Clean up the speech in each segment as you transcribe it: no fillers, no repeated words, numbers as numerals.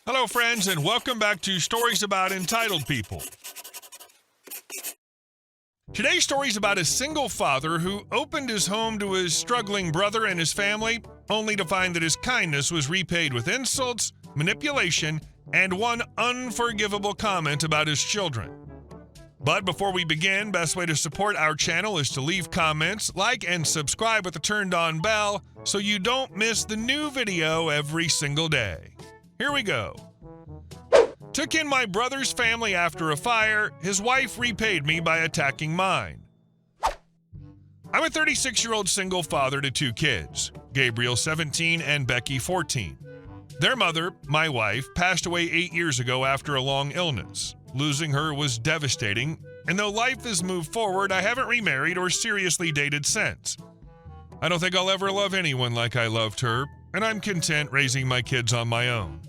Hello, friends, and welcome back to Stories About Entitled People. Today's story is about a single father who opened his home to his struggling brother and his family, only to find that his kindness was repaid with insults, manipulation, and one unforgivable comment about his children. But before we begin, best way to support our channel is to leave comments, like, and subscribe with the turned-on bell so you don't miss the new video every single day. Here we go. Took in my brother's family after a fire. His wife repaid me by attacking mine. I'm a 36-year-old single father to two kids, Gabriel 17 and Becky 14. Their mother, my wife, passed away 8 years ago after a long illness. Losing her was devastating, and though life has moved forward, I haven't remarried or seriously dated since. I don't think I'll ever love anyone like I loved her, and I'm content raising my kids on my own.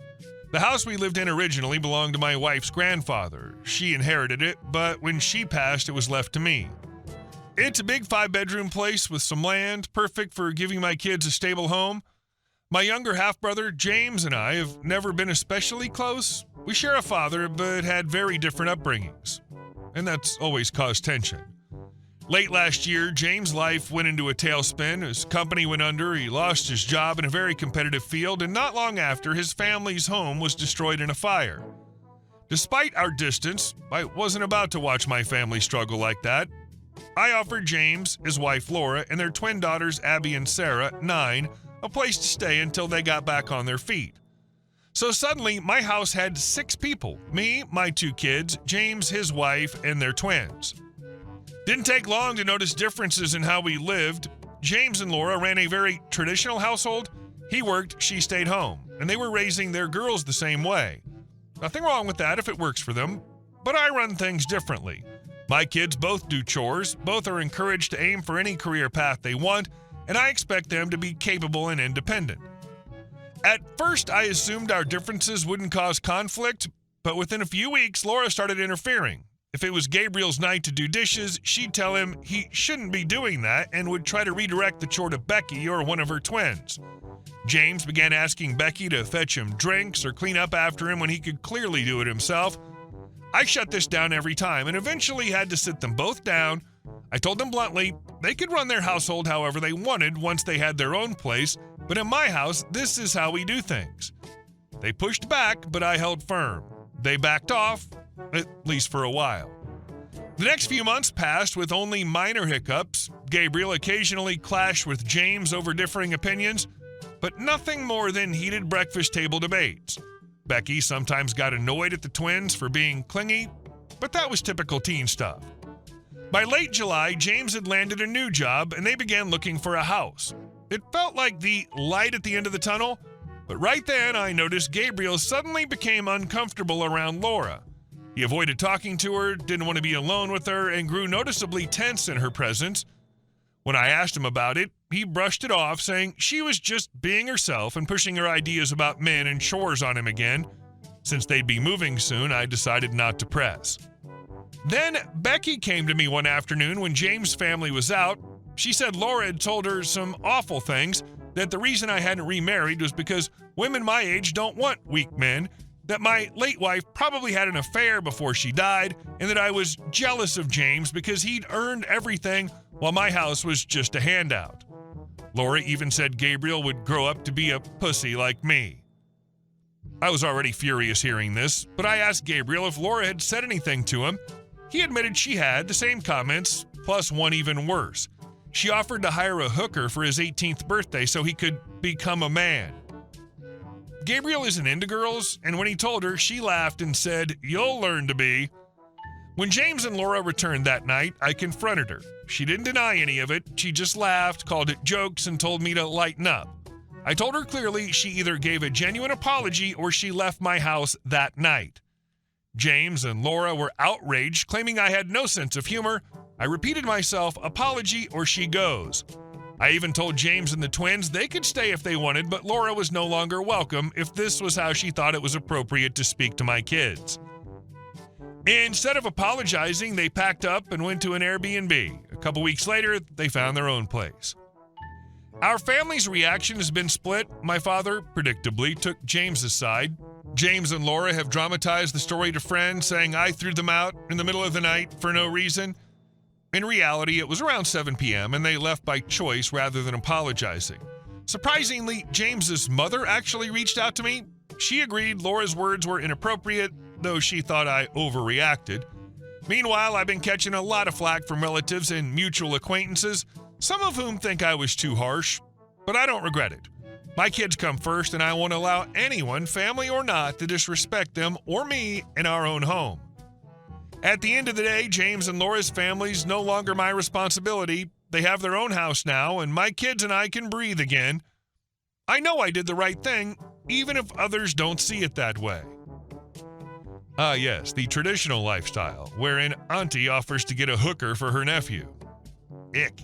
The house we lived in originally belonged to my wife's grandfather. She inherited it, but when she passed, it was left to me. It's a big 5-bedroom place with some land, perfect for giving my kids a stable home. My younger half-brother, James, and I have never been especially close. We share a father, but had very different upbringings, and that's always caused tension. Late last year, James' life went into a tailspin. His company went under, he lost his job in a very competitive field, and not long after, his family's home was destroyed in a fire. Despite our distance, I wasn't about to watch my family struggle like that. I offered James, his wife Laura, and their twin daughters Abby and Sarah, 9, a place to stay until they got back on their feet. So suddenly, my house had 6 people: me, my 2 kids, James, his wife, and their twins. Didn't take long to notice differences in how we lived. James and Laura ran a very traditional household. He worked, she stayed home, and they were raising their girls the same way. Nothing wrong with that if it works for them, but I run things differently. My kids both do chores, both are encouraged to aim for any career path they want, and I expect them to be capable and independent. At first, I assumed our differences wouldn't cause conflict, but within a few weeks, Laura started interfering. If it was Gabriel's night to do dishes, she'd tell him he shouldn't be doing that and would try to redirect the chore to Becky or one of her twins. James began asking Becky to fetch him drinks or clean up after him when he could clearly do it himself. I shut this down every time and eventually had to sit them both down. I told them bluntly they could run their household however they wanted once they had their own place, but in my house, this is how we do things. They pushed back, but I held firm. They backed off, at least for a while. The next few months passed with only minor hiccups. Gabriel occasionally clashed with James over differing opinions, but nothing more than heated breakfast table debates. Becky sometimes got annoyed at the twins for being clingy, but that was typical teen stuff. By late July, James had landed a new job and they began looking for a house. It felt like the light at the end of the tunnel, but right then I noticed Gabriel suddenly became uncomfortable around Laura. He avoided talking to her, didn't want to be alone with her, and grew noticeably tense in her presence. When I asked him about it, he brushed it off, saying she was just being herself and pushing her ideas about men and chores on him again. Since they'd be moving soon, I decided not to press. Then Becky came to me one afternoon when James' family was out. She said Laura had told her some awful things, that the reason I hadn't remarried was because women my age don't want weak men, that my late wife probably had an affair before she died, and that I was jealous of James because he'd earned everything while my house was just a handout. Laura even said Gabriel would grow up to be a pussy like me. I was already furious hearing this, but I asked Gabriel if Laura had said anything to him. He admitted she had, the same comments, plus one even worse. She offered to hire a hooker for his 18th birthday so he could become a man. Gabriel isn't into girls, and when he told her, she laughed and said, "You'll learn to be." When James and Laura returned that night, I confronted her. She didn't deny any of it. She just laughed, called it jokes, and told me to lighten up. I told her clearly she either gave a genuine apology or she left my house that night. James and Laura were outraged, claiming I had no sense of humor. I repeated myself, apology or she goes. I even told James and the twins they could stay if they wanted, but Laura was no longer welcome if this was how she thought it was appropriate to speak to my kids. Instead of apologizing, they packed up and went to an Airbnb. A couple weeks later, they found their own place. Our family's reaction has been split. My father, predictably, took James's side. James and Laura have dramatized the story to friends, saying I threw them out in the middle of the night for no reason. In reality, it was around 7 p.m. and they left by choice rather than apologizing. Surprisingly, James's mother actually reached out to me. She agreed Laura's words were inappropriate, though she thought I overreacted. Meanwhile, I've been catching a lot of flack from relatives and mutual acquaintances, some of whom think I was too harsh, but I don't regret it. My kids come first, and I won't allow anyone, family or not, to disrespect them or me in our own home. At the end of the day, James and Laura's family's no longer my responsibility. They have their own house now, and my kids and I can breathe again. I know I did the right thing, even if others don't see it that way. Ah, yes, the traditional lifestyle, wherein auntie offers to get a hooker for her nephew. Ick.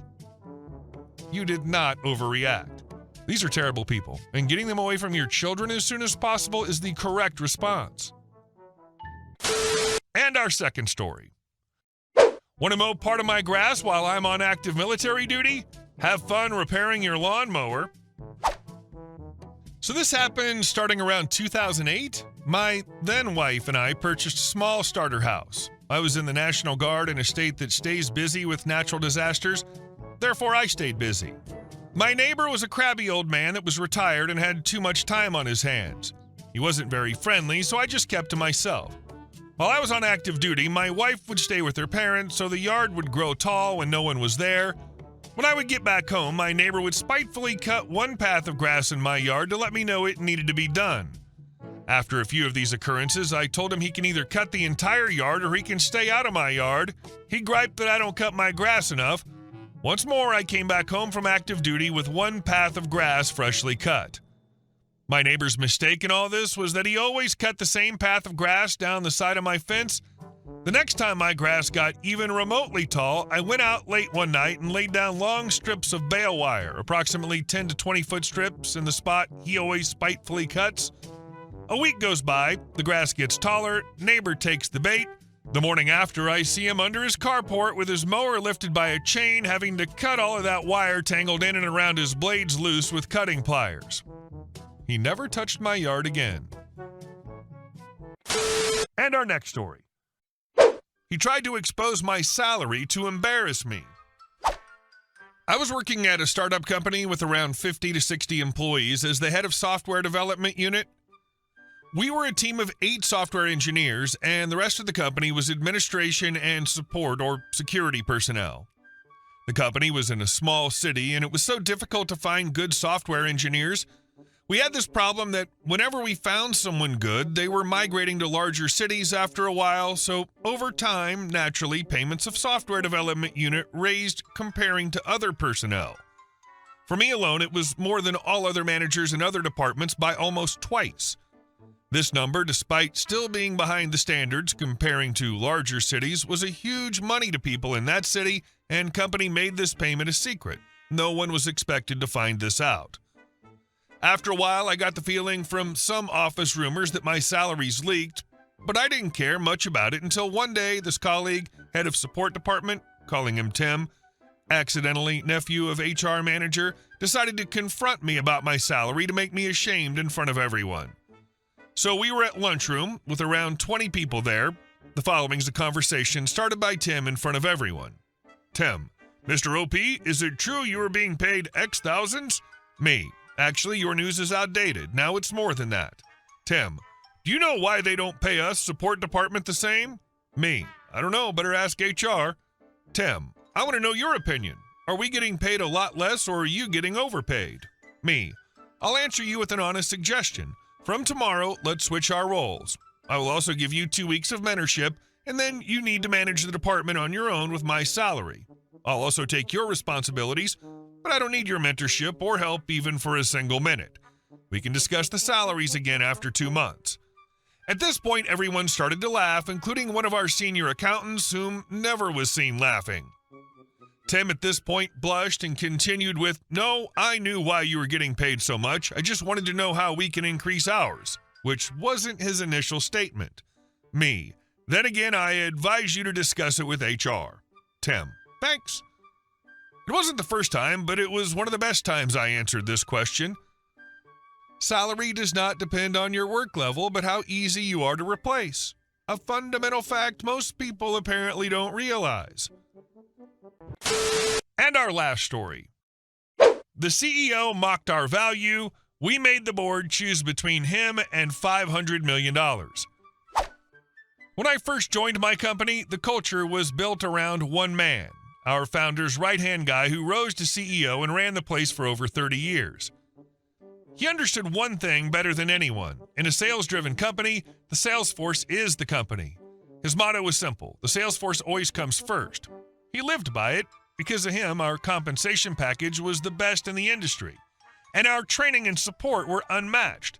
You did not overreact. These are terrible people, and getting them away from your children as soon as possible is the correct response. And our second story. Want to mow part of my grass while I'm on active military duty? Have fun repairing your lawnmower. So this happened starting around 2008. My then wife and I purchased a small starter house. I was in the National Guard in a state that stays busy with natural disasters. Therefore, I stayed busy. My neighbor was a crabby old man that was retired and had too much time on his hands. He wasn't very friendly, so I just kept to myself. While I was on active duty, my wife would stay with her parents, so the yard would grow tall when no one was there. When I would get back home, my neighbor would spitefully cut one path of grass in my yard to let me know it needed to be done. After a few of these occurrences, I told him he can either cut the entire yard or he can stay out of my yard. He griped that I don't cut my grass enough. Once more, I came back home from active duty with one path of grass freshly cut. My neighbor's mistake in all this was that he always cut the same path of grass down the side of my fence. The next time my grass got even remotely tall, I went out late one night and laid down long strips of bale wire, approximately 10 to 20 foot strips, in the spot he always spitefully cuts. A week goes by, the grass gets taller, neighbor takes the bait. The morning after, I see him under his carport with his mower lifted by a chain, having to cut all of that wire tangled in and around his blades loose with cutting pliers. He never touched my yard again. And our next story. He tried to expose my salary to embarrass me. I was working at a startup company with around 50 to 60 employees as the head of software development unit. We were a team of 8 software engineers, and the rest of the company was administration and support or security personnel. The company was in a small city, and it was so difficult to find good software engineers. We had this problem that whenever we found someone good, they were migrating to larger cities after a while, so over time, naturally, payments of software development unit raised comparing to other personnel. For me alone, it was more than all other managers in other departments by almost twice. This number, despite still being behind the standards comparing to larger cities, was a huge money to people in that city, and company made this payment a secret. No one was expected to find this out. After a while, I got the feeling from some office rumors that my salaries leaked, but I didn't care much about it until one day this colleague, head of support department, calling him Tim, accidentally nephew of HR manager, decided to confront me about my salary to make me ashamed in front of everyone. So we were at lunchroom with around 20 people there. The following is a conversation started by Tim in front of everyone. Tim: Mr. OP, is it true you are being paid X thousands? Me: actually, your news is outdated. Now it's more than that. Tim: do you know why they don't pay us support department the same? Me: I don't know, better ask HR. Tim: I want to know your opinion. Are we getting paid a lot less or are you getting overpaid? Me: I'll answer you with an honest suggestion. From tomorrow, let's switch our roles. I will also give you 2 weeks of mentorship, and then you need to manage the department on your own with my salary. I'll also take your responsibilities, but I don't need your mentorship or help even for a single minute. We can discuss the salaries again after 2 months. At this point, everyone started to laugh, including one of our senior accountants, whom never was seen laughing. Tim at this point blushed and continued with, "No, I knew why you were getting paid so much. I just wanted to know how we can increase ours," which wasn't his initial statement. Me: then again, I advise you to discuss it with HR. Tim: thanks. It wasn't the first time, but it was one of the best times I answered this question. Salary does not depend on your work level, but how easy you are to replace. A fundamental fact most people apparently don't realize. And our last story. The CEO mocked our value. We made the board choose between him and $500 million. When I first joined my company, the culture was built around one man, our founder's right-hand guy who rose to CEO and ran the place for over 30 years. He understood one thing better than anyone. In a sales-driven company, the sales force is the company. His motto was simple: the sales force always comes first. He lived by it. Because of him, our compensation package was the best in the industry, and our training and support were unmatched.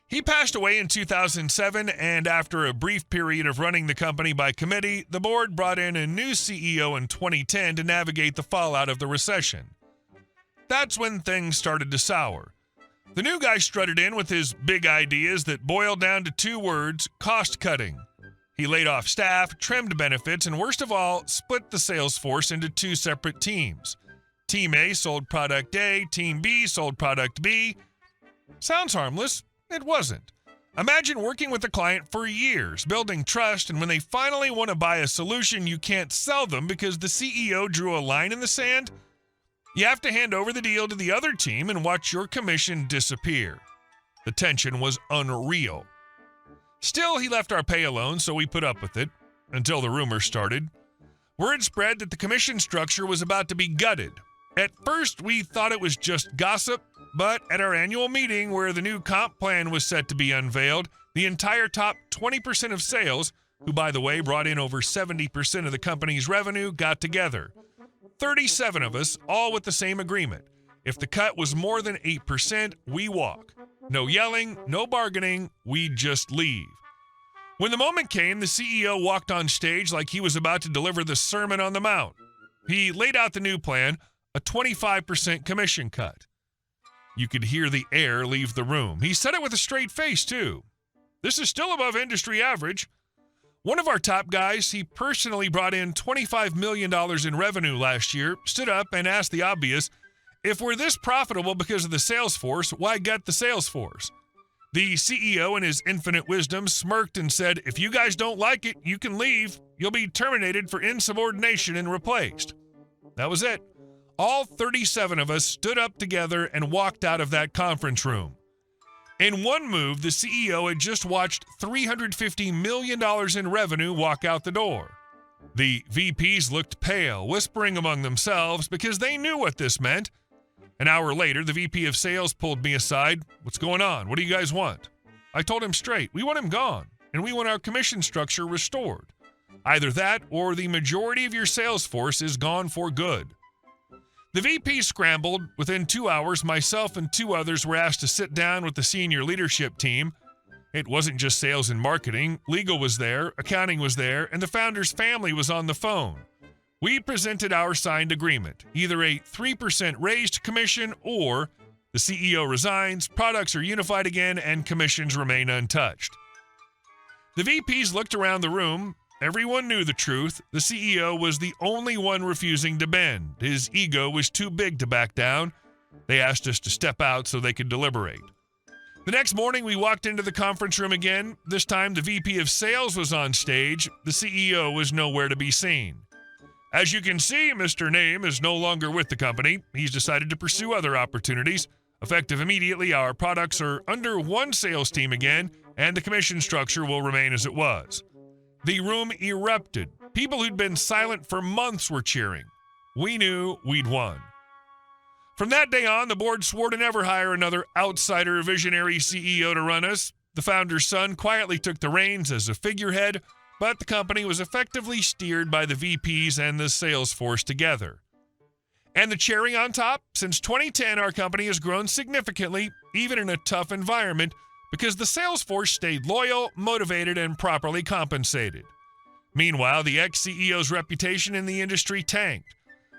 He passed away in 2007, and after a brief period of running the company by committee, the board brought in a new CEO in 2010 to navigate the fallout of the recession. That's when things started to sour. The new guy strutted in with his big ideas that boiled down to two words: cost-cutting. He laid off staff, trimmed benefits, and worst of all, split the sales force into two separate teams. Team A sold product A, Team B sold product B. Sounds harmless. It wasn't. Imagine working with a client for years, building trust, and when they finally want to buy a solution, you can't sell them because the CEO drew a line in the sand. You have to hand over the deal to the other team and watch your commission disappear. The tension was unreal. Still, he left our pay alone, so we put up with it, until the rumors started. Word spread that the commission structure was about to be gutted. At first, we thought it was just gossip, but at our annual meeting where the new comp plan was set to be unveiled, the entire top 20% of sales, who by the way brought in over 70% of the company's revenue, got together. 37 of us, all with the same agreement. If the cut was more than 8%, we walk. No yelling, no bargaining, we just leave. When the moment came, the CEO walked on stage like he was about to deliver the Sermon on the Mount. He laid out the new plan, a 25% commission cut. You could hear the air leave the room. He said it with a straight face, too. This is still above industry average. One of our top guys, he personally brought in $25 million in revenue last year, stood up and asked the obvious: if we're this profitable because of the sales force, why gut the sales force? The CEO, in his infinite wisdom, smirked and said, if you guys don't like it, you can leave. You'll be terminated for insubordination and replaced. That was it. All 37 of us stood up together and walked out of that conference room. In one move, the CEO had just watched $350 million in revenue walk out the door. The VPs looked pale, whispering among themselves because they knew what this meant. An hour later, the VP of sales pulled me aside. What's going on? What do you guys want? I told him straight, we want him gone, and we want our commission structure restored. Either that or the majority of your sales force is gone for good. The VP scrambled. Within 2 hours, myself and two others were asked to sit down with the senior leadership team. It wasn't just sales and marketing. Legal was there, accounting was there, and the founder's family was on the phone. We presented our signed agreement, either a 3% raised commission or the CEO resigns, products are unified again, and commissions remain untouched. The VPs looked around the room. Everyone knew the truth. The CEO was the only one refusing to bend. His ego was too big to back down. They asked us to step out so they could deliberate. The next morning, we walked into the conference room again. This time, the VP of sales was on stage. The CEO was nowhere to be seen. As you can see, Mr. Name is no longer with the company. He's decided to pursue other opportunities. Effective immediately, our products are under one sales team again, and the commission structure will remain as it was. The room erupted. People who'd been silent for months were cheering. We knew we'd won. From that day on, the board swore to never hire another outsider visionary CEO to run us. The founder's son quietly took the reins as a figurehead, but the company was effectively steered by the VPs and the sales force together. And the cherry on top, since 2010, our company has grown significantly, even in a tough environment, because the sales force stayed loyal, motivated, and properly compensated. Meanwhile, the ex-CEO's reputation in the industry tanked.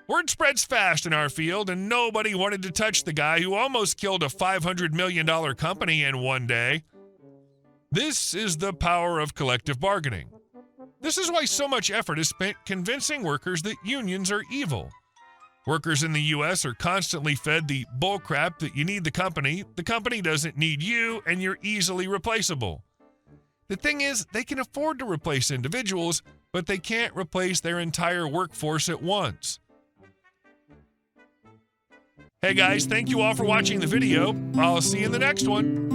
Word spreads fast in our field, and nobody wanted to touch the guy who almost killed a $500 million company in one day. This is the power of collective bargaining. This is why so much effort is spent convincing workers that unions are evil. Workers in the U.S. are constantly fed the bullcrap that you need the company doesn't need you, and you're easily replaceable. The thing is, they can afford to replace individuals, but they can't replace their entire workforce at once. Hey guys, thank you all for watching the video. I'll see you in the next one.